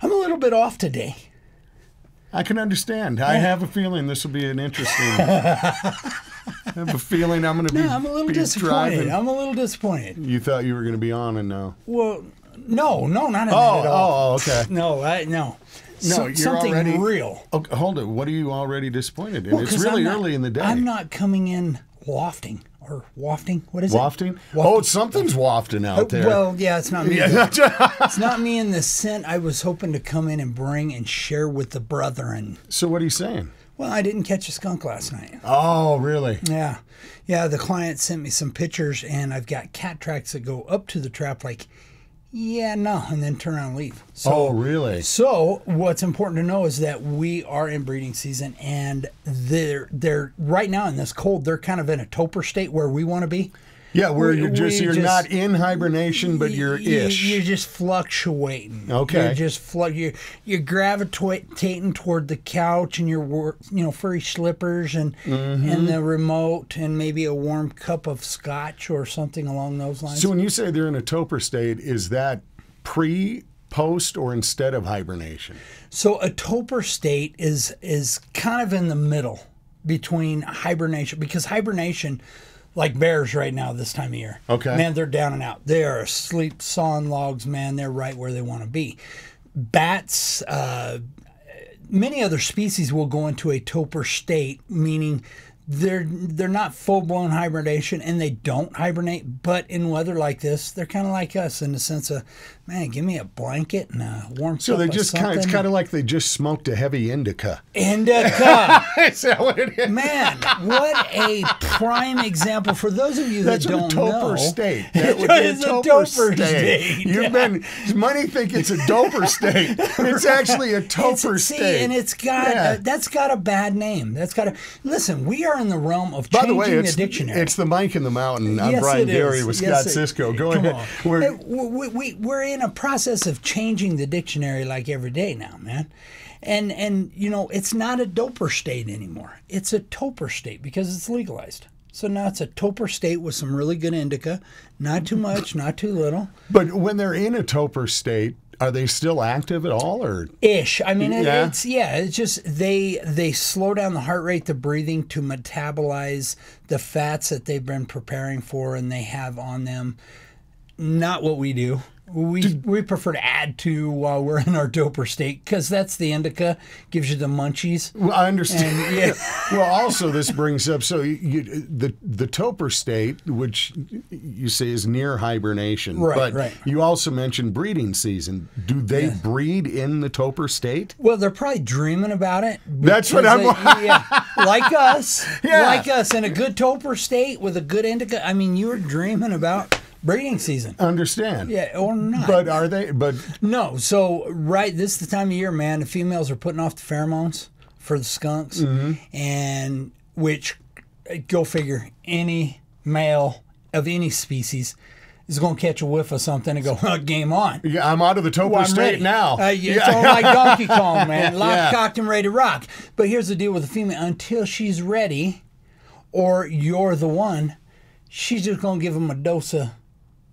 I'm a little bit off today. I can understand. I have a feeling this will be an interesting. I have a feeling I'm going to be. No, I'm a little disappointed. Driving. I'm a little disappointed. You thought you were going to be on, and no. Well, no, not at all. Oh, okay. No, No, you're something already real. Okay, hold it. What are you already disappointed in? It's really early in the day. I'm not coming in wafting. Or wafting? What is wafting? it? Wafting? Oh, something's wafting out there. Well, yeah, it's not me. It's not me in the scent I was hoping to come in and bring and share with the brethren. So what are you saying? Well, I didn't catch a skunk last night. Oh, really? Yeah. Yeah, the client sent me some pictures, and I've got cat tracks that go up to the trap like, yeah, no, and then turn around and leave. So, really? So what's important to know is that we are in breeding season, and they're right now in this cold, they're kind of in a torpor state where we want to be. Yeah, where you're not in hibernation, but you're ish. You're just fluctuating. Okay. You're gravitating toward the couch and your furry slippers and the remote and maybe a warm cup of scotch or something along those lines. So when you say they're in a torpor state, is that pre, post, or instead of hibernation? So a torpor state is kind of in the middle between hibernation, because hibernation, like bears right now this time of year. Okay. Man, they're down and out. They are asleep, sawing logs, man. They're right where they want to be. Bats, many other species will go into a torpor state, meaning they're not full-blown hibernation, and they don't hibernate, but in weather like this, they're kind of like us in the sense of, man, give me a blanket and a warm cup. So they just it's kind of like they just smoked a heavy indica. Indica. Is that what it is? Man, what a prime example for those of you that don't know. That's a torpor state. That would be a torpor state. Money think it's a doper state. It's actually a torpor state. See, and it's got that's got a bad name. Listen, we are in the realm of changing the dictionary. It's the Mike in the Mountain. I'm Yes, Brian it Gary is. with Yes, Scott Cisco. Go Come ahead. on. We're in a process of changing the dictionary like every day now, man. And it's not a doper state anymore. It's a torpor state because it's legalized. So now it's a torpor state with some really good indica. Not too much, not too little. But when they're in a torpor state, are they still active at all, or ish? I mean, it's just they slow down the heart rate, the breathing, to metabolize the fats that they've been preparing for, and they have on them. Not what we do. We prefer to add to while we're in our torpor state, because that's the indica, gives you the munchies. Well, I understand. Well, also this brings up the torpor state, which you say is near hibernation, right? You also mentioned breeding season. Do they breed in the torpor state? Well, they're probably dreaming about it. That's what I'm. Like us, like us in a good torpor state with a good indica. I mean, you're dreaming about breeding season. Understand. Yeah, or not. But are they? But no. So, this is the time of year, man. The females are putting off the pheromones for the skunks. And which, go figure, any male of any species is going to catch a whiff of something and go, game on. Yeah, I'm out of the torpor state now. It's all like Donkey Kong, man. Locked, cocked, and ready to rock. But here's the deal with the female. Until she's ready, or you're the one, she's just going to give them a dose of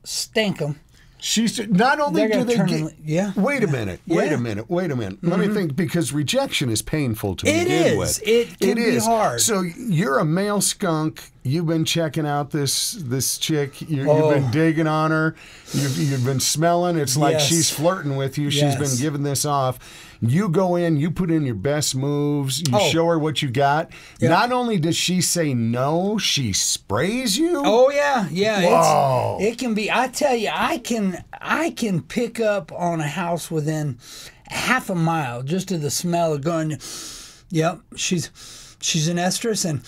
stankum. She's not only do they get. Wait a minute. Let me think, because rejection is painful to begin with. It can be hard. So you're a male skunk. You've been checking out this chick. You've been digging on her. You've been smelling. It's like she's flirting with you. She's been giving this off. You go in, you put in your best moves, you show her what you got. Yep. Not only does she say no, she sprays you. Oh yeah. Whoa. It can be. I tell you, I can pick up on a house within half a mile just to the smell of going. Yep, she's an estrus, and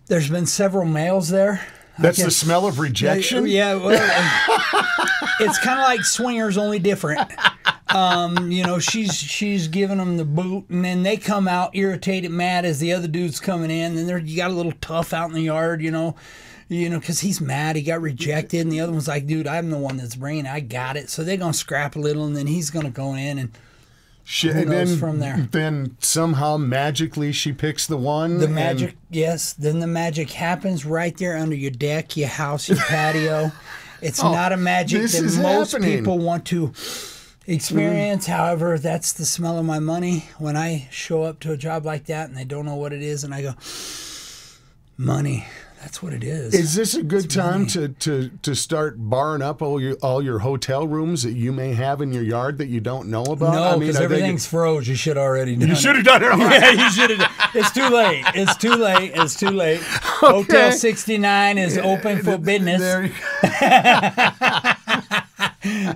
there's been several males there. That's the smell of rejection? Yeah, well, it's kind of like swingers, only different. She's giving them the boot, and then they come out irritated, mad as the other dude's coming in. And you got a little tough out in the yard, because he's mad. He got rejected, and the other one's like, dude, I'm the one that's bringing it. I got it. So they're going to scrap a little, and then he's going to go in and who knows from there. Then somehow magically she picks the one. The magic, yes. Then the magic happens right there under your deck, your house, your patio. It's not a magic that most people want to Experience, however, that's the smell of my money. When I show up to a job like that and they don't know what it is, and I go, money. That's what it is. Is this a good time to start barring up all your hotel rooms that you may have in your yard that you don't know about? No, because everything's froze. You should already done it. You should have done it already. Yeah, you should have. It's too late. It's too late. It's too late. Okay. Hotel 69 is open for business. There you go.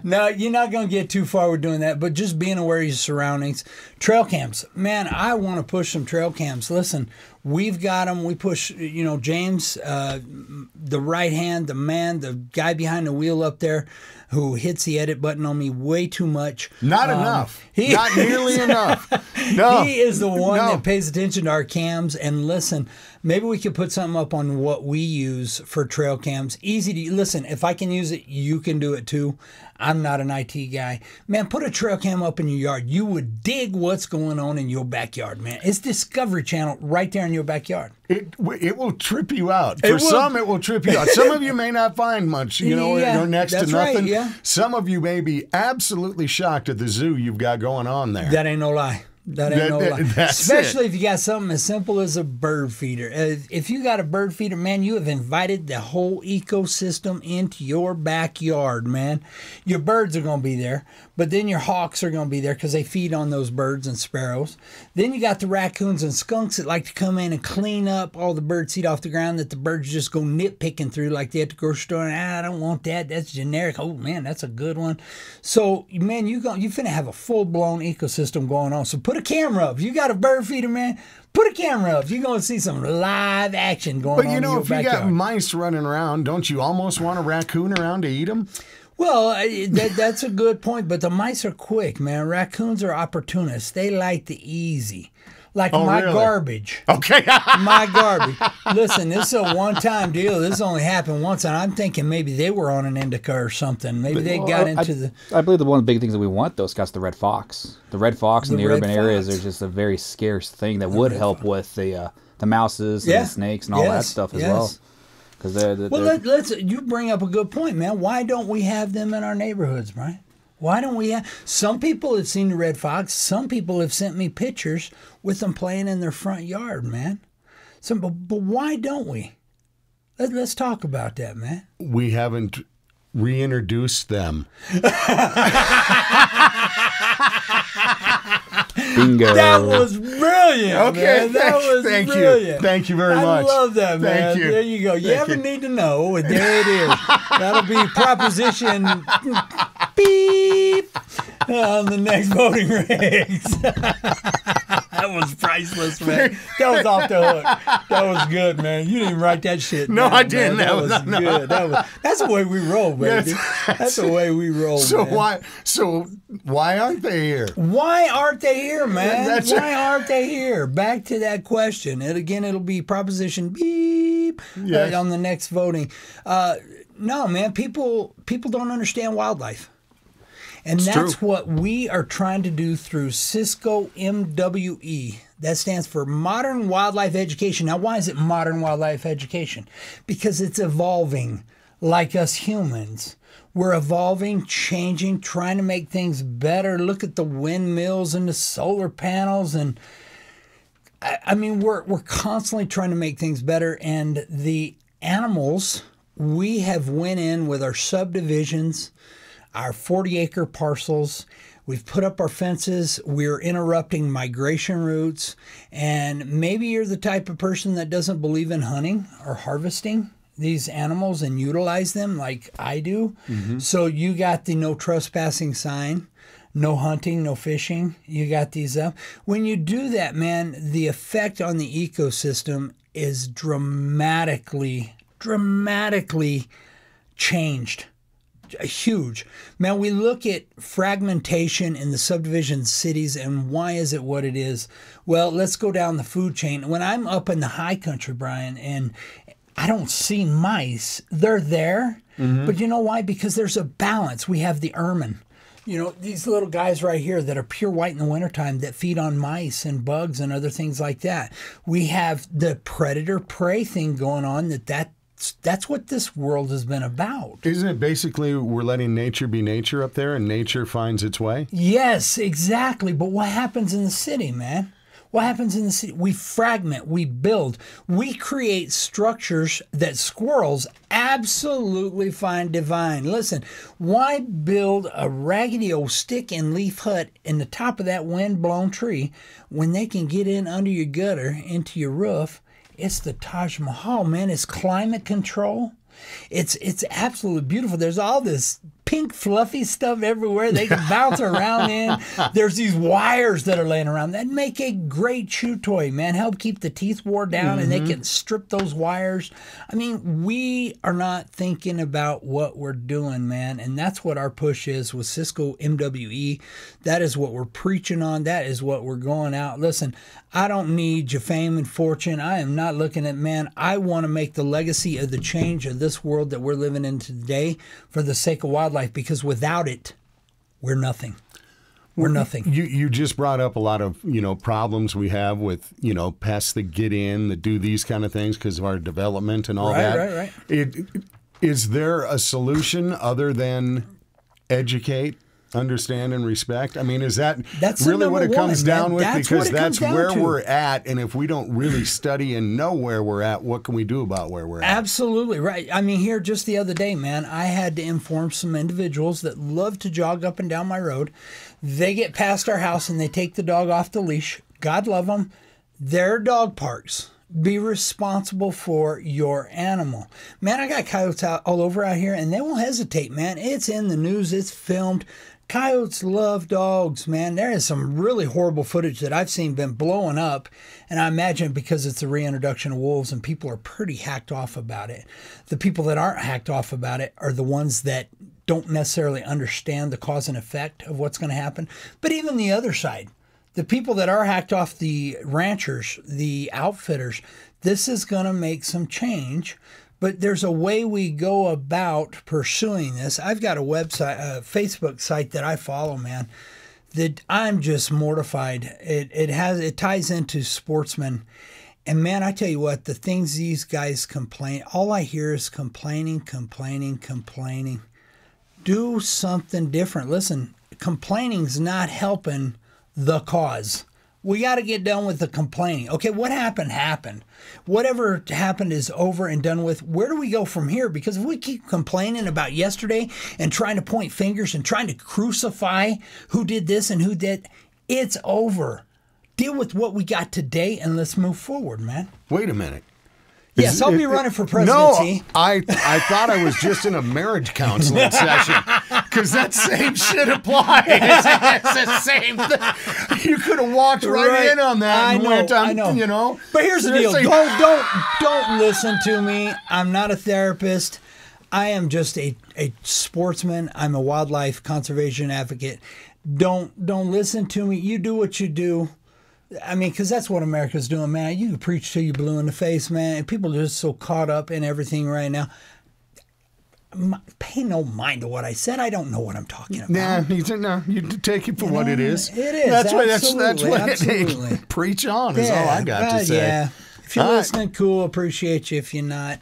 No, you're not going to get too far with doing that, but just being aware of your surroundings. Trail cams. Man, I want to push some trail cams. Listen, we've got them. We push, James, the right hand, the man, the guy behind the wheel up there who hits the edit button on me way too much. Not enough. Not nearly enough. No. He is the one that pays attention to our cams. And listen, maybe we could put something up on what we use for trail cams. Easy to listen. If I can use it, you can do it too. I'm not an IT guy. Man, put a trail cam up in your yard. You would dig what's going on in your backyard, man. It's Discovery Channel right there in your backyard. It will trip you out. For some, it will trip you out. Some of you may not find much, next to nothing. Right, yeah. Some of you may be absolutely shocked at the zoo you've got going on there. That ain't no lie. That ain't no lie. Especially if you got something as simple as a bird feeder. If you got a bird feeder, man, you have invited the whole ecosystem into your backyard, man. Your birds are going to be there, but then your hawks are going to be there because they feed on those birds and sparrows. Then you got the raccoons and skunks that like to come in and clean up all the bird seed off the ground that the birds just go nitpicking through like they at the grocery store. And I don't want that. That's generic. Oh, man, that's a good one. So, man, you finna have a full-blown ecosystem going on. So put a camera up. If you got a bird feeder, man, put a camera up. You're going to see some live action going on in your backyard. But, if you got mice running around, don't you almost want a raccoon around to eat them? Well, that's a good point, but the mice are quick, man. Raccoons are opportunists. They like the easy. Like really? Garbage. Okay. My garbage. Listen, this is a one-time deal. This only happened once, and I'm thinking maybe they were on an indica or something. Maybe they got into the... I believe one of the big things that we want, though, Scott's the red fox. The red fox in the urban areas are just a very scarce thing that would help with the mouses and the snakes and all that stuff as well. Let's. You bring up a good point, man. Why don't we have them in our neighborhoods, Brian? Why don't we have... Some people have seen the red fox. Some people have sent me pictures with them playing in their front yard, man. But why don't we? Let's talk about that, man. We haven't reintroduced them. Bingo. That was brilliant. Okay, man. Thank you. Thank you very much. I love that, man. Thank you. There you go. You ever need to know, and there it is. That'll be proposition beep on the next voting regs. That was priceless, man. That was off the hook. That was good, man. You didn't even write that shit. No, I didn't. That was good. That's the way we roll, baby. That's the way we roll. So man. why aren't they here? Why aren't they here, man? Why aren't they here? Back to that question. And again, it'll be proposition beep on the next voting. No, man. People don't understand wildlife. And that's true. What we are trying to do through Cisco MWE. That stands for Modern Wildlife Education. Now, why is it Modern Wildlife Education? Because it's evolving like us humans. We're evolving, changing, trying to make things better. Look at the windmills and the solar panels. And I mean, we're constantly trying to make things better. And the animals, we have went in with our subdivisions, our 40-acre parcels. We've put up our fences. We're interrupting migration routes. And maybe you're the type of person that doesn't believe in hunting or harvesting these animals and utilize them like I do. Mm-hmm. So you got the no trespassing sign, no hunting, no fishing. You got these up. When you do that, man, the effect on the ecosystem is dramatically changed. Huge. Man, we look at fragmentation in the subdivision cities, and why is it what it is? Well, let's go down the food chain. When I'm up in the high country, Brian, and I don't see mice, they're there. Mm-hmm. But you know why? Because there's a balance. We have the ermine. You know, these little guys right here that are pure white in the wintertime that feed on mice and bugs and other things like that. We have the predator-prey thing going on that that's what this world has been about. Isn't it basically we're letting nature be nature up there and nature finds its way? Yes, exactly. But what happens in the city, man? What happens in the city? We fragment, we build, we create structures that squirrels absolutely find divine. Listen, why build a raggedy old stick and leaf hut in the top of that wind-blown tree when they can get in under your gutter, into your roof? It's the Taj Mahal, man. It's climate control. It's absolutely beautiful. There's all this pink fluffy stuff everywhere they can bounce around in. There's these wires that are laying around that make a great chew toy, man. Help keep the teeth wore down, and they can strip those wires. I mean, we are not thinking about what we're doing, man, and that's what our push is with Cisco MWE. That is what we're preaching on. That is what we're going out. Listen, I don't need your fame and fortune. I am not looking at, man, I want to make the legacy of the change of this world that we're living in today for the sake of wildlife, because without it, we're nothing. We're nothing. You just brought up a lot of, problems we have with, pests that get in, that do these kind of things because of our development and all that. Right. Is there a solution other than educate, understand, and respect? I mean, that's really what it comes down with? Because that's where we're at, and if we don't really study and know where we're at, what can we do about where we're at? Absolutely right. I mean, here just the other day, man, I had to inform some individuals that love to jog up and down my road. They get past our house and they take the dog off the leash. God love them. They're dog parks. Be responsible for your animal. Man, I got coyotes all over out here, and they won't hesitate, man. It's in the news. It's filmed. Coyotes love dogs, man. There is some really horrible footage that I've seen been blowing up, and I imagine because it's the reintroduction of wolves and people are pretty hacked off about it. The people that aren't hacked off about it are the ones that don't necessarily understand the cause and effect of what's going to happen. But even the other side, the people that are hacked off, the ranchers, the outfitters, this is going to make some change. But there's a way we go about pursuing this. I've got a website, a Facebook site that I follow, man, that I'm just mortified. It ties into sportsmen. And man, I tell you what, the things these guys complain, all I hear is complaining. Do something different. Listen, complaining's not helping the cause. We got to get done with the complaining. Okay, what happened. Whatever happened is over and done with. Where do we go from here? Because if we keep complaining about yesterday and trying to point fingers and trying to crucify who did this and who did, it's over. Deal with what we got today and let's move forward, man. Wait a minute. Yes, I'll be running for presidency. No, I thought I was just in a marriage counseling session because that same shit applies. It's the same thing. You could have walked right in on that and went on, you know. But here's the deal. Don't listen to me. I'm not a therapist. I am just a sportsman. I'm a wildlife conservation advocate. Don't listen to me. You do what you do. I mean, because that's what America's doing, man. You can preach till you're blue in the face, man. And people are just so caught up in everything right now. Pay no mind to what I said. I don't know what I'm talking about. You take it for what it is. It is. That's what absolutely. Preach on is all I got to say. Yeah. If you're listening, cool. Appreciate you. If you're not,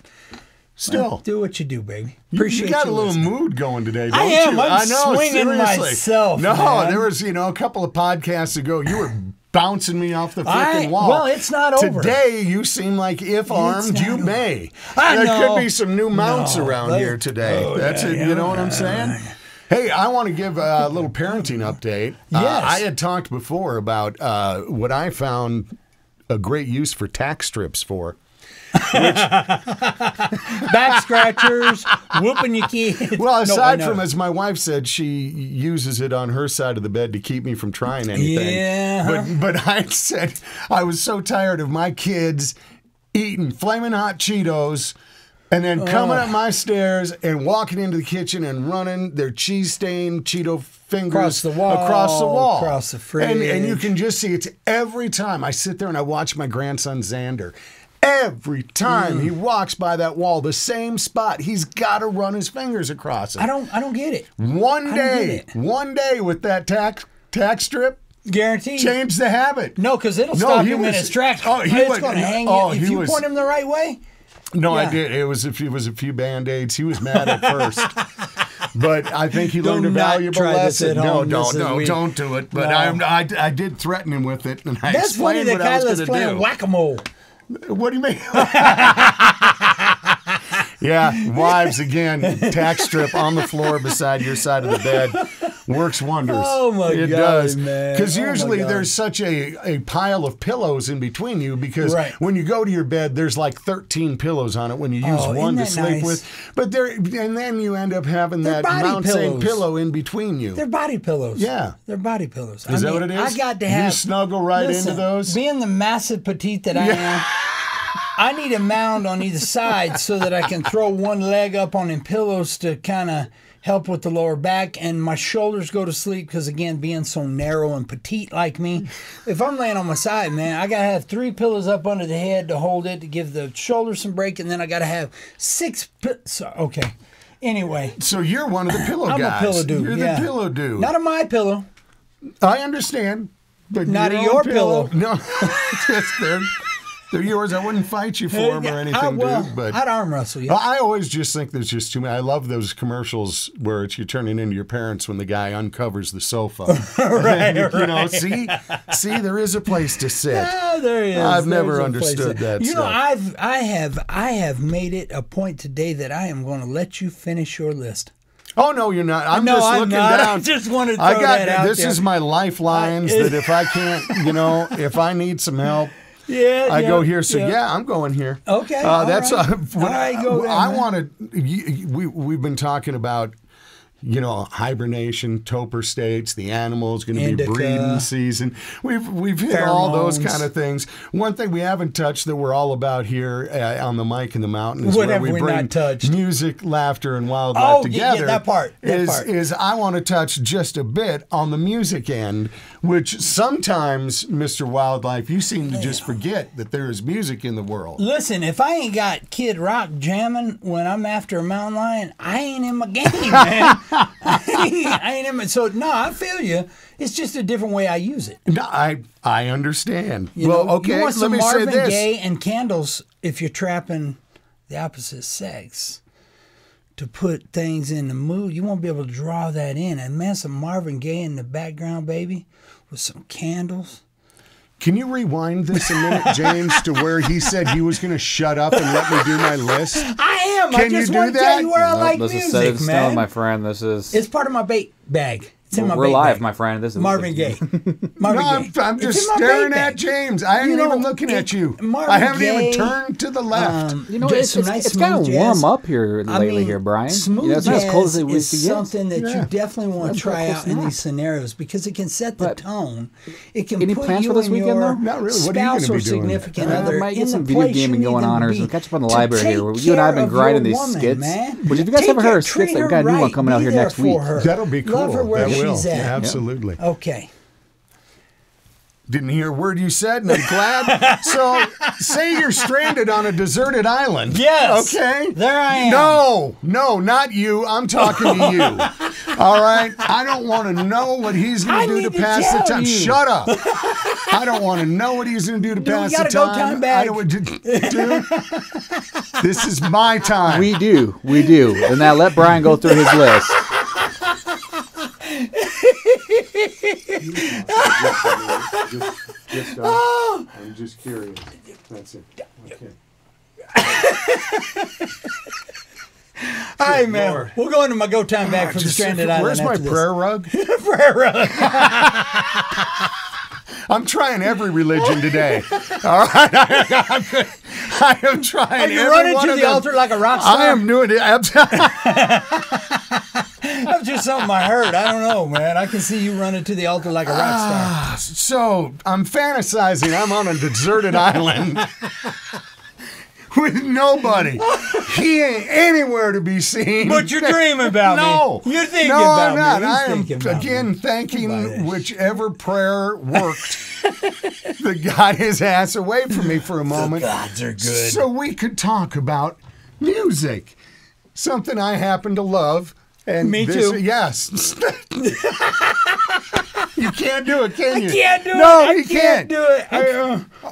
still do what you do, baby. Appreciate you. Got a little listening. mood going today, don't I am. you? I'm swinging seriously. myself. No, man. there was a couple of podcasts ago. You were bouncing me off the freaking wall. Well, it's not over. Today, you seem like if armed, you may. There could be some new mounts around here today. That's it. You know what I'm saying? Hey, I want to give a little parenting update. Yes. I had talked before about what I found a great use for tack strips for. Back scratchers, whooping your kids. Well, aside from, as my wife said, she uses it on her side of the bed to keep me from trying anything. Yeah. But I said I was so tired of my kids eating flaming hot Cheetos and then coming up my stairs and walking into the kitchen and running their cheese-stained Cheeto fingers across the wall, across the fridge. And you can just see it's every time I sit there and I watch my grandson Xander. Every time he walks by that wall, the same spot, he's got to run his fingers across it. I don't get it. One day with that tack strip, guaranteed, change the habit. No, because it'll stop him in his tracks. Oh, it's going to hang you. If you point him the right way, No, I did. It was a few Band-Aids. He was mad at first. But I think he learned a valuable lesson. No, don't do it. But I did threaten him with it, and I explained what I was going to do. Playing whack-a-mole. What do you mean? Yeah, wives again. Tack strip on the floor beside your side of the bed works wonders. Oh my God, it does, man! Because usually there's such a pile of pillows in between you. Because when you go to your bed, there's like 13 pillows on it when you use one to sleep with. But and then you end up having that Mount St. pillow in between you. They're body pillows. Yeah, they're body pillows. Is that what it is? I got to have. You snuggle into those. Being the massive petite that I am. I need a mound on either side so that I can throw one leg up on them pillows to kind of help with the lower back, and my shoulders go to sleep because, again, being so narrow and petite like me, if I'm laying on my side, man, I got to have 3 pillows up under the head to hold it, to give the shoulders some break, and then I got to have 6 okay. Anyway. So you're one of the pillow guys. I'm a pillow dude. You're the pillow dude. Not a my pillow. I understand. But not a your pillow. No. They're yours. I wouldn't fight you for them or anything, dude. But I'd arm wrestle you. I always just think there's just too many. I love those commercials where you're turning into your parents when the guy uncovers the sofa. Right. You know, see, there is a place to sit. Yeah, there is. I've never understood that. You know, I have made it a point today that I am going to let you finish your list. Oh no, you're not. I'm just looking down. I just wanted to throw that out this there. is my lifelines. That if I can't, if I need some help. I go here, so I'm going here. Okay, that's right. I want to. We've been talking about, hibernation, Topper states, the animals going to be breeding season. We've hit all those kind of things. One thing we haven't touched that we're all about here on the Mic in the Mountain is where we bring music, laughter, and wildlife together. Yeah, that part. Is I want to touch just a bit on the music end, which sometimes, Mr. Wildlife, you seem to just forget that there is music in the world. Listen, if I ain't got Kid Rock jamming when I'm after a mountain lion, I ain't in my game, man. I ain't in my, so no, I feel you. It's just a different way I use it. No, I understand. You want some Marvin Gaye and Candles if you're trapping the opposite sex to put things in the mood. You won't be able to draw that in. And man, some Marvin Gaye in the background, baby, with some candles. Can you rewind this a minute, James, to where he said he was going to shut up and let me do my list? I am. I just want to tell you where I like music, man. This is set in stone, my friend. It's part of my bait bag. We're live, my friend. This is Marvin Gaye. I'm just staring at James. I ain't even looking at you. I haven't even turned to the left. It's kind of warm up here lately, here, Brian. Smooth it's not as cold as it is something that you definitely want to try out in these scenarios because it can set the tone. It can any put plans you for this and weekend, your though? Not really. What spouse are or you going to be doing? significant other might in get the some video place gaming you going need on, or them to catch up on the library here. take You and I have been care grinding of these your woman, skits. man. Which, if you guys haven't heard of skits, I've got a new one coming out here next week. That'll be cool. Love her where she's at. Absolutely. Okay. Didn't hear a word you said, and I'm glad. So, say you're stranded on a deserted island. Yes. Okay? There I am. No, not you. I'm talking to you. All right? I don't want to know what he's going to do to pass the time. Shut up. I don't want to know what he's going to do to pass the time. Dude, this is my time. We do. And now let Brian go through his list. I'm just curious. That's it. Okay. All right, man. Lord. We'll go into my go time bag for the stranded island. Where's my prayer rug? Prayer rug. I'm trying every religion today. All right, I am trying. Are you running to the altar like a rock star? I am doing it. That's just something I heard. I don't know, man. I can see you running to the altar like a rock star. So I'm fantasizing. I'm on a deserted island with nobody. He ain't anywhere to be seen. But you're dreaming about me. You're thinking about me. I'm not. I am again thanking whichever prayer worked that got his ass away from me for a moment. The gods are good. So we could talk about music, something I happen to love. And me too. Yes. You can't do it, can you? I can't do it. No, you can't do it.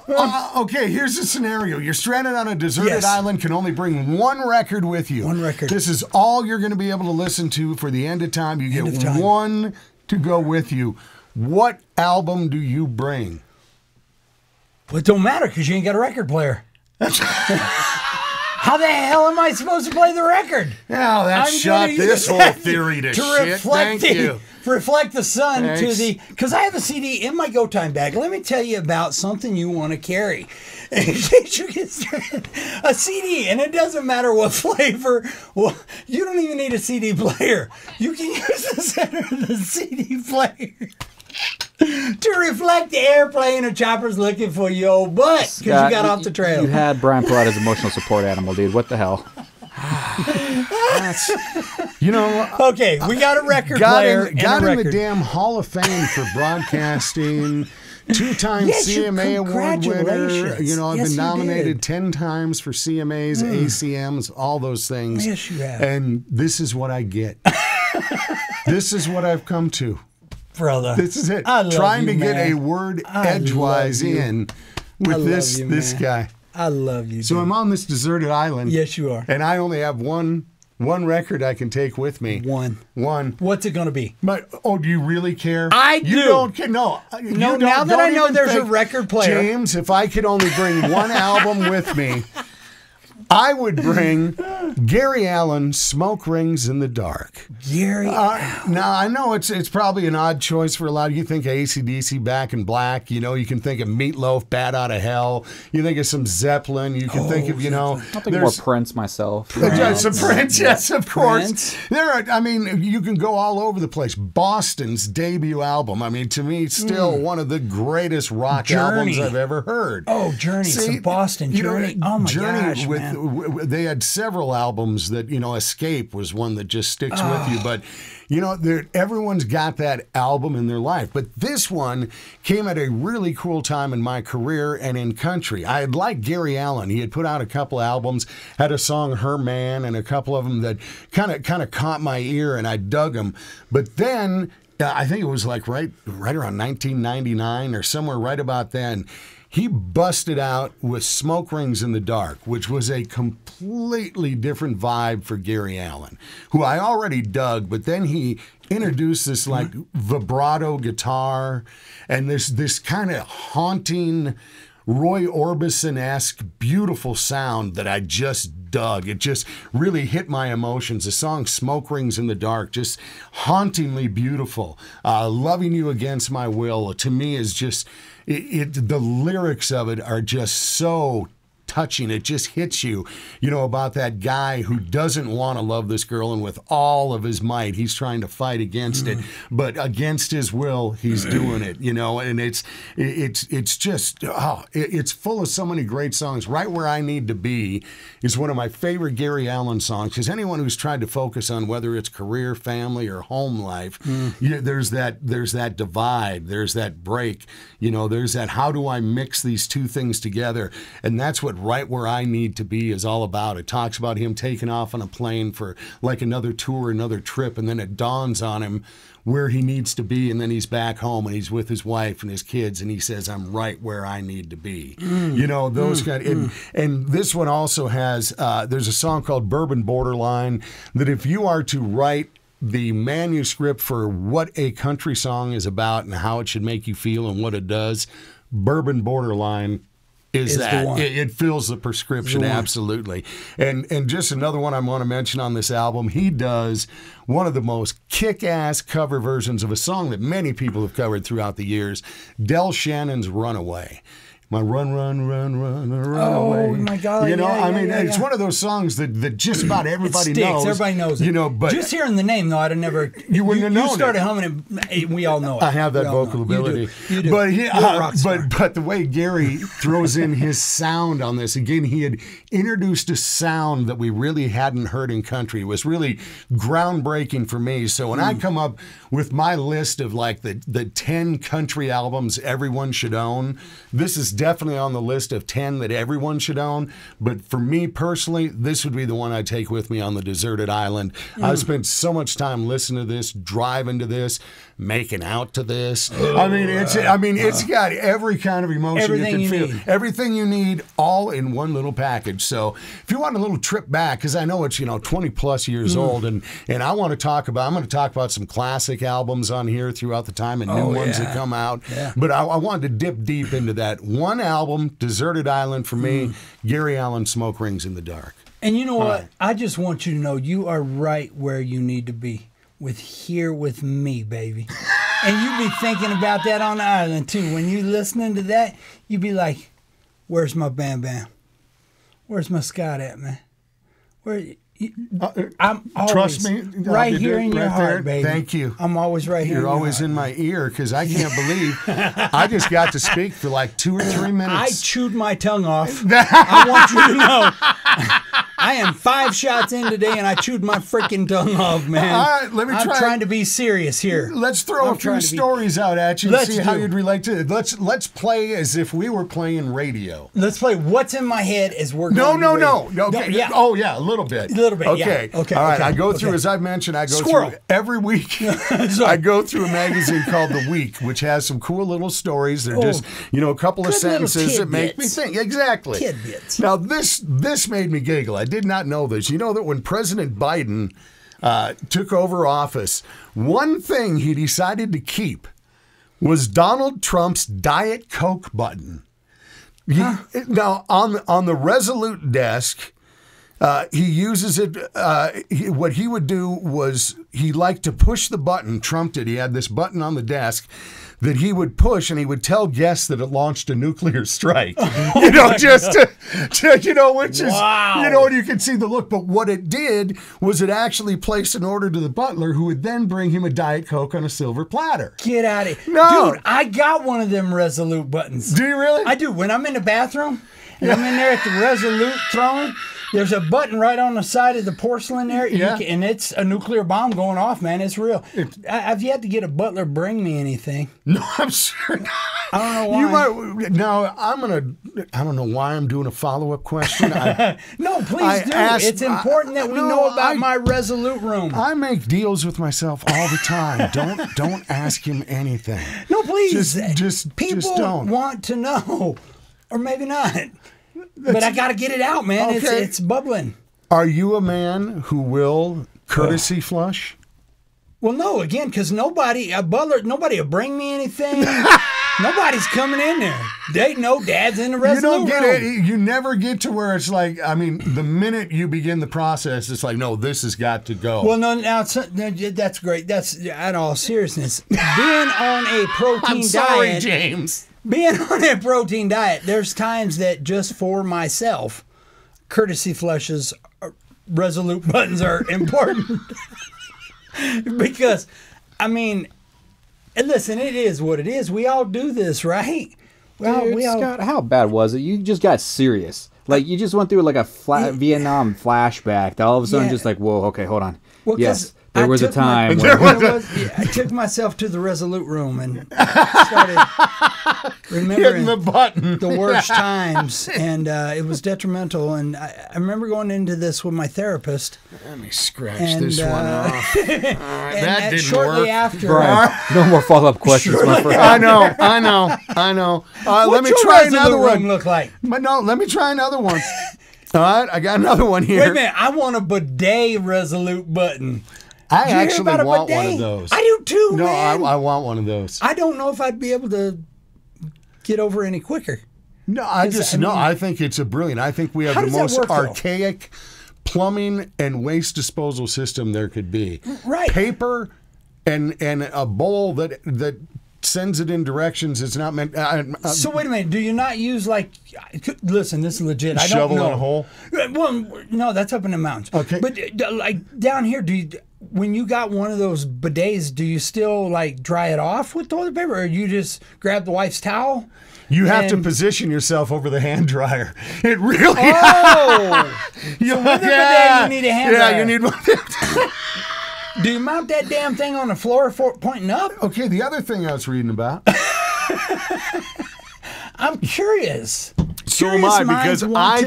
Okay, here's the scenario. You're stranded on a deserted island, can only bring one record with you. One record. This is all you're going to be able to listen to for the end of time. You get one to go with you. What album do you bring? Well, it don't matter because you ain't got a record player. How the hell am I supposed to play the record? Now that shot this whole theory to shit. Thank you. Reflect the sun to the... Because I have a CD in my Go Time bag. Let me tell you about something you want to carry. In case you get stranded, a CD, and it doesn't matter what flavor. Well, you don't even need a CD player. You can use the center of the CD player to reflect the airplane or choppers looking for you, old butt, because you got off the trail. You had Brian Platt as emotional support animal, dude. What the hell? Okay, we got a record player. Got in the damn Hall of Fame for broadcasting. 2-time CMA award winner. You know, I've been nominated 10 times for CMAs, ACMs, all those things. Yes, you have. And this is what I get. This is what I've come to. Brother. This is it. Trying to get a word edgewise in with this guy. I love you. So I'm on this deserted island. Yes, you are. And I only have one record I can take with me. One. What's it going to be? But do you really care? I do. You don't care. No. No. Now that I know there's a record player, James, if I could only bring one album with me, I would bring Gary Allan, "Smoke Rings in the Dark." Gary Allan. Now, I know it's probably an odd choice for a lot of you. Think of AC/DC, Back in Black. You know, you can think of Meatloaf, Bat Out of Hell. You think of some Zeppelin. You can think of, I think more Prince myself. Some Prince, yes, of course. Prince. You can go all over the place. Boston's debut album. I mean, to me, still one of the greatest rock albums I've ever heard. Oh, Journey. Some Boston Journey. Oh, my gosh, man. They had several albums that, Escape was one that just sticks with you. But, everyone's got that album in their life. But this one came at a really cool time in my career and in country. I had liked Gary Allan. He had put out a couple albums, had a song, Her Man, and a couple of them that kind of caught my ear, and I dug them. But then, I think it was like right around 1999 or somewhere right about then, he busted out with "Smoke Rings in the Dark," which was a completely different vibe for Gary Allan, who I already dug, but then he introduced this like vibrato guitar and this kind of haunting Roy Orbison-esque beautiful sound that I just dug. It just really hit my emotions. The song "Smoke Rings in the Dark," just hauntingly beautiful. "Loving You Against My Will," to me is just... the lyrics of it are just so touching. It just hits you, about that guy who doesn't want to love this girl, and with all of his might, he's trying to fight against it, but against his will, he's doing it, and it's just, it's full of so many great songs. "Right Where I Need to Be" is one of my favorite Gary Allan songs, because anyone who's tried to focus on whether it's career, family, or home life, there's that divide, there's that break, there's that, how do I mix these two things together? And that's what "Right Where I Need to Be" is all about. It talks about him taking off on a plane for like another tour, another trip, and then it dawns on him where he needs to be, and then he's back home and he's with his wife and his kids, and he says, "I'm right where I need to be." Those kind. And this one also has, there's a song called "Bourbon Borderline" that if you are to write the manuscript for what a country song is about and how it should make you feel and what it does, "Bourbon Borderline" is that. It fills the prescription, absolutely. And just another one I want to mention on this album, he does one of the most kick-ass cover versions of a song that many people have covered throughout the years, Del Shannon's "Runaway." My run away. Oh, my God. It's one of those songs that just about everybody knows. Everybody knows it. But just hearing the name, though, I'd have never... You wouldn't have known. You started humming it, we all know it. I have that vocal ability. You do. But the way Gary throws in his sound on this, again, he had introduced a sound that we really hadn't heard in country. It was really groundbreaking for me. So when I come up with my list of like the 10 country albums everyone should own, this is definitely on the list of 10 that everyone should own. But for me personally, this would be the one I'd take with me on the deserted island. I've spent so much time listening to this, driving to this, making out to this. It's got every kind of emotion you can feel. Everything you need, all in one little package. So if you want a little trip back, because I know it's 20 plus years old, and I'm going to talk about some classic albums on here throughout the time and new ones that come out. Yeah. But I wanted to dip deep into that one album, Deserted Island, for me, Gary Allan, Smoke Rings in the Dark. And you know what? Right. I just want you to know you are right where you need to be. Here with me, baby. And you be thinking about that on the island, too. When you listening to that, you be like, where's my Bam Bam? Where's my Scott at, man? I'm always trust me, right here in your heart, baby. Thank you. I'm always right here. You're always in my ear, because I can't believe I just got to speak for like 2 or 3 minutes. I chewed my tongue off. I want you to know. I am 5 shots in today, and I chewed my freaking tongue off, man. All right, I'm trying to be serious here. Let's throw a few stories out at you and see how you'd relate to it. Let's play as if we were playing radio. Let's play What's in My Head as we're going. No. Okay. Yeah. Oh, yeah, a little bit. Okay. Okay. All right. I go through, as I've mentioned, through every week. I go through a magazine called The Week, which has some cool little stories. They're just, a couple of sentences that make me think. Exactly. Tidbits. Now, this made me giggle. I did not know this. You know that when President Biden took over office, one thing he decided to keep was Donald Trump's Diet Coke button. Now, on the Resolute desk, he uses it. What he would do was he liked to push the button. Trump did. He had this button on the desk that he would push, and he would tell guests that it launched a nuclear strike. Which is, and you can see the look. But what it did was it actually placed an order to the butler, who would then bring him a Diet Coke on a silver platter. Get out of here. No. Dude, I got one of them Resolute buttons. Do you really? I do. When I'm in the bathroom, and I'm in there at the Resolute throne, there's a button right on the side of the porcelain there, and it's a nuclear bomb going off, man. It's real. I've yet to get a butler bring me anything. No, I'm sure not. I don't know why. I don't know why I'm doing a follow-up question. No, please do. It's important that we know about my Resolute room. I make deals with myself all the time. Don't ask him anything. No, please. People want to know, or maybe not. But I got to get it out, man. Okay. It's bubbling. Are you a man who will courtesy flush? Well, no, again, because nobody will bring me anything. Nobody's coming in there. Dad's in the Resolute room. You never get to where it's like, the minute you begin the process, it's like, no, this has got to go. Well, no, that's great. That's, in all seriousness, being on a protein diet. James. Being on a protein diet, there's times that just for myself, courtesy flushes, Resolute buttons are important. Because, listen, it is what it is. We all do this, right? Scott, how bad was it? You just got serious. Like, you just went through like a Vietnam flashback. All of a sudden, just like, whoa, okay, hold on. Well, yes. There was a time I took myself to the Resolute room and started remembering the worst times, and it was detrimental. And I remember going into this with my therapist. Let me scratch this one off. That didn't shortly work. After, Brian, no more follow-up questions, my friend. I know. Let me try another one. Look like? But no, let me try another one. All right, I got another one here. Wait a minute, I want a bidet Resolute button. I actually want one of those. I do too, man. I want one of those. I don't know if I'd be able to get over any quicker. No, I think it's brilliant. I think we have the most archaic plumbing and waste disposal system there could be. Right. Paper and a bowl that sends it in directions it's not meant. So wait a minute. Do you not use listen, this is legit. I don't know. Shovel in a hole? Well, no, that's up in the mountains. Okay. But like down here, when you got one of those bidets, do you still dry it off with toilet paper, or you just grab the wife's towel? You have to position yourself over the hand dryer. It really. Oh. So with the bidet, you need a hand dryer. Yeah, you need one. Do you mount that damn thing on the floor pointing up? Okay, the other thing I was reading about. I'm curious. So am I, because I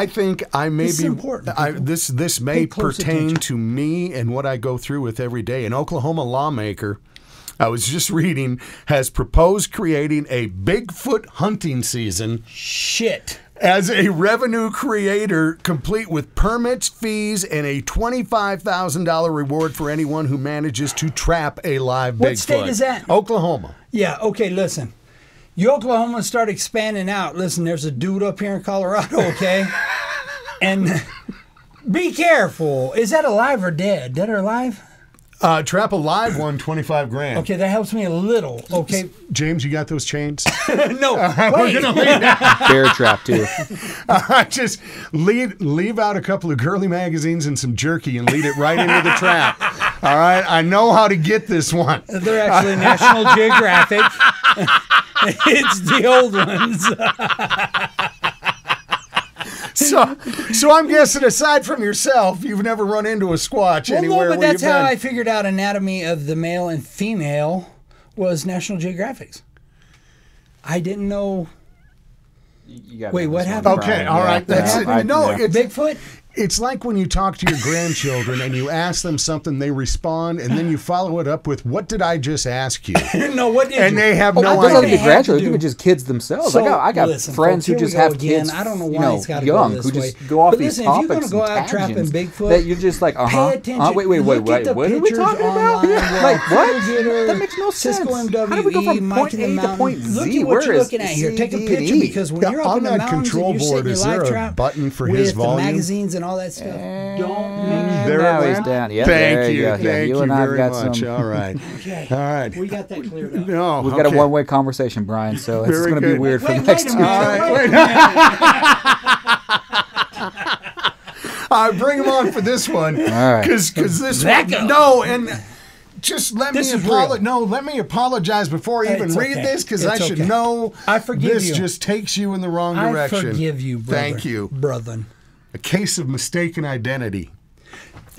think I may be. This may pertain to me and what I go through with every day. An Oklahoma lawmaker, I was just reading, has proposed creating a Bigfoot hunting season. Shit. As a revenue creator, complete with permits, fees, and a $25,000 reward for anyone who manages to trap a live Bigfoot. What state is that? Oklahoma. Yeah, okay, listen. You Oklahomans start expanding out. Listen, there's a dude up here in Colorado, okay? And be careful. Is that alive or dead? Dead or alive? Trap a live one, $25,000. Okay, that helps me a little. Okay, James, you got those chains? No, we're gonna leave that. Bear trap too. Just leave out a couple of girly magazines and some jerky and lead it right into the trap. All right, I know how to get this one. They're actually National Geographic. It's the old ones. So I'm guessing, aside from yourself, you've never run into a squatch anywhere. No, but that's how I figured out anatomy of the male and female was National Geographic's. I didn't know. Wait, what happened? Okay, all right. That's it. No, it's Bigfoot. It's like when you talk to your grandchildren and you ask them something, they respond, and then you follow it up with, "What did I just ask you?" No, what did and you? They have no idea. It doesn't have to be grandchildren. Even just kids themselves. So, I got listen, friends who just have kids. I don't know why it's got to young, go this who way. just go off but these listen, topics. If you're going to go out trapping Bigfoot, that you're just like, pay attention. Wait. Look at the What are we talking about? Like what? That makes no sense. Cisco MWE, How do we go from point A to point Z? Look at what you're looking at here. Take a picture, because when you're up in the mountains and you're sitting in your live trap button for his volume with the magazines and all that stuff, don't make now he's down. Yep, Thank you. Thank you and I very much. Some... All right. Okay. All right. We got that cleared up. No, We've got a one-way conversation, Brian, so it's going to be weird for the next 2 minutes. I bring him on for this one. All right. Because this one, no, and just let me apologize before I even read this, because I should know. I forgive this you. This just takes you in the wrong direction. I forgive you, brother. Thank you, brother. A case of mistaken identity.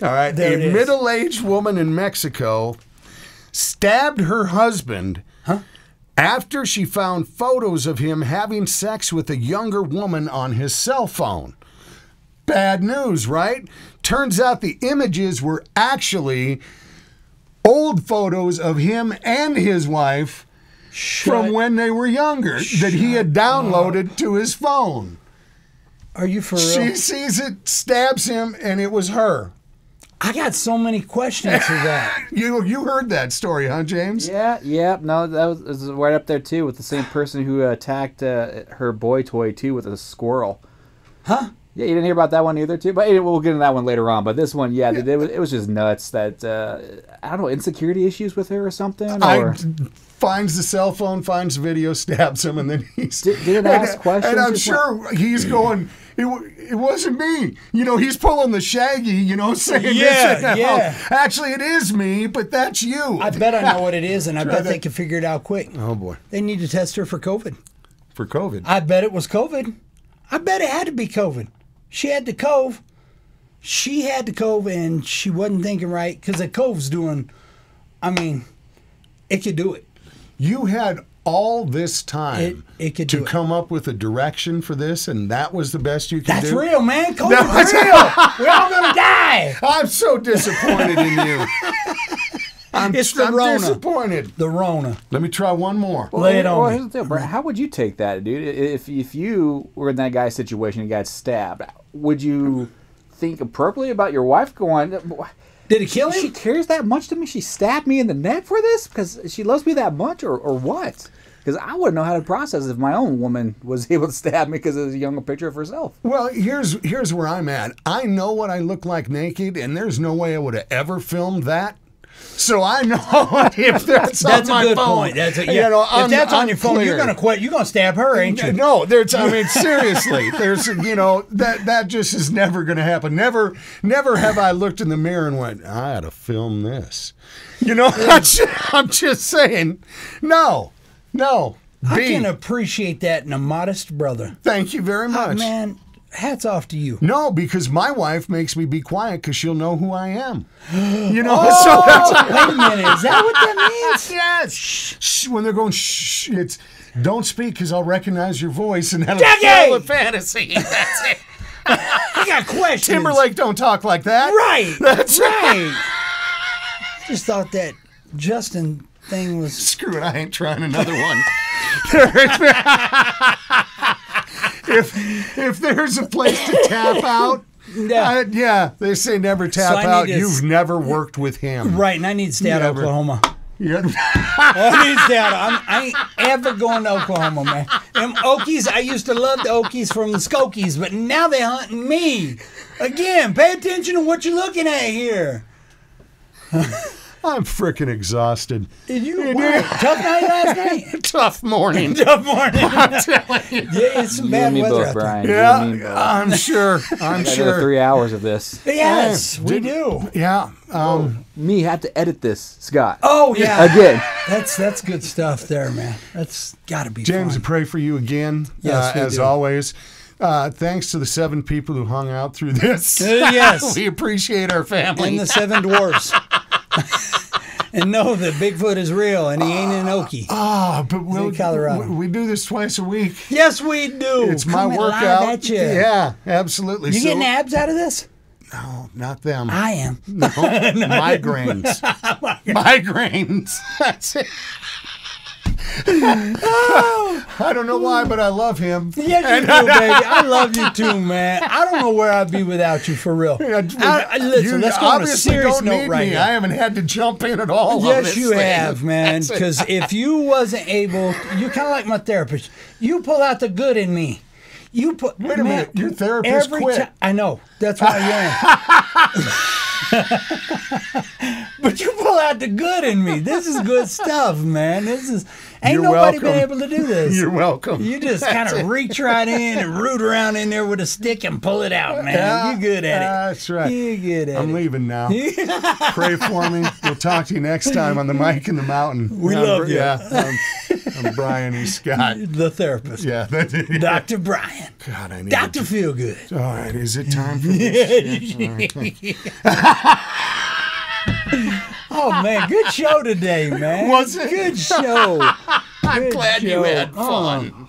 All right. There a middle-aged woman in Mexico stabbed her husband after she found photos of him having sex with a younger woman on his cell phone. Bad news, right? Turns out the images were actually old photos of him and his wife from when they were younger that he had downloaded to his phone. Are you for real? She sees it, stabs him, and it was her. I got so many questions for that. You heard that story, huh, James? Yeah. No, that was right up there, too, with the same person who attacked her boy toy, too, with a squirrel. Huh? Yeah, you didn't hear about that one either, too? But we'll get into that one later on. But this one, it was just nuts that, I don't know, insecurity issues with her or something? Or... Finds the cell phone, finds the video, stabs him, and then he's... Didn't ask questions? And I'm sure he's going... It wasn't me. He's pulling the Shaggy, saying this. Yeah. Actually, it is me, but that's you. I bet I know what it is, and I bet they can figure it out quick. Oh, boy. They need to test her for COVID. For COVID? I bet it was COVID. I bet it had to be COVID. She had the cove. She had the cove, and she wasn't thinking right, because the cove's doing... it could do it. You had all this time it could to come up with a direction for this, and that was the best you could do? That's real, man. COVID's real. We're all going to die. I'm so disappointed in you. I'm disappointed. The Rona. Let me try one more. Lay it on me. Here's the deal, Brian. How would you take that, dude? If you were in that guy's situation and got stabbed, would you think appropriately about your wife going... Did it kill him? She cares that much to me? She stabbed me in the neck for this? Because she loves me that much, or what? Because I wouldn't know how to process if my own woman was able to stab me because it was a younger picture of herself. Well, here's where I'm at. I know what I look like naked, and there's no way I would have ever filmed that. So I know if that's on my phone. That's a good point. If that's on your phone, you're gonna stab her, ain't you? No, seriously, that just is never gonna happen. Never have I looked in the mirror and went, I ought to film this. I'm just saying, no. I can appreciate that in a modest brother. Thank you very much, man. hats off to you. No, because my wife makes me be quiet because she'll know who I am. You know, so that's wait a minute. Is that what that means? Yes. Shh. When they're going, shh, it's don't speak because I'll recognize your voice and that'll kill the fantasy. That's it. I got questions. Timberlake don't talk like that. Right. That's right. Just thought that Justin thing was... Screw it, I ain't trying another one. if there's a place to tap out, they say never tap out. You've never worked with him. Right, and I need to stay out of Oklahoma. Yeah. I need to stay out of, I ain't ever going to Oklahoma, man. Them Okies, I used to love the Okies from the Skokies, but now they hunting me. Again, pay attention to what you're looking at here. I'm freaking exhausted. Did you? Tough night last night? Tough morning. Tough morning. I'm telling you. Yeah, it's some bad weather both, out Brian. there. Yeah, I'm sure. I'm sure. 3 hours of this. Yes, we do. Yeah. Me have to edit this, Scott. Oh, yeah. Again. That's good stuff there, man. That's got to be James, fun. I pray for you again, yes, as always. Thanks to the 7 people who hung out through this. Yes. We appreciate our family. And the 7 dwarfs. And know that Bigfoot is real and he ain't in Okie. But we do this twice a week. Yes, we do. It's my workout. At you. Yeah, absolutely. You getting abs out of this? No, not them. I am. No, migraines. Migraines. That's it. I don't know why, but I love him. Yes, you do, baby. I love you too, man. I don't know where I'd be without you, for real. Listen, let's go on a serious note right here. I haven't had to jump in at all. Yes, you have, man. Because if you wasn't able, you kind of like my therapist. You pull out the good in me. You put. Wait a minute. Your therapist quit. I know. That's why you're in. But you pull out the good in me. This is good stuff, man. This is. Ain't nobody been able to do this. You're welcome. You just kind of reach right in and root around in there with a stick and pull it out, man. Yeah, you're good at it. That's right. You're good at it. I'm leaving now. Pray for me. We'll talk to you next time on the Mike in the Mountain. We love you. Yeah, I'm Brian E. Scott. The therapist. Yeah. Dr. Brian. God, I need Dr. Feelgood. All right, is it time for this? Oh, man, good show today, man. Was it? Good show. I'm glad you had fun.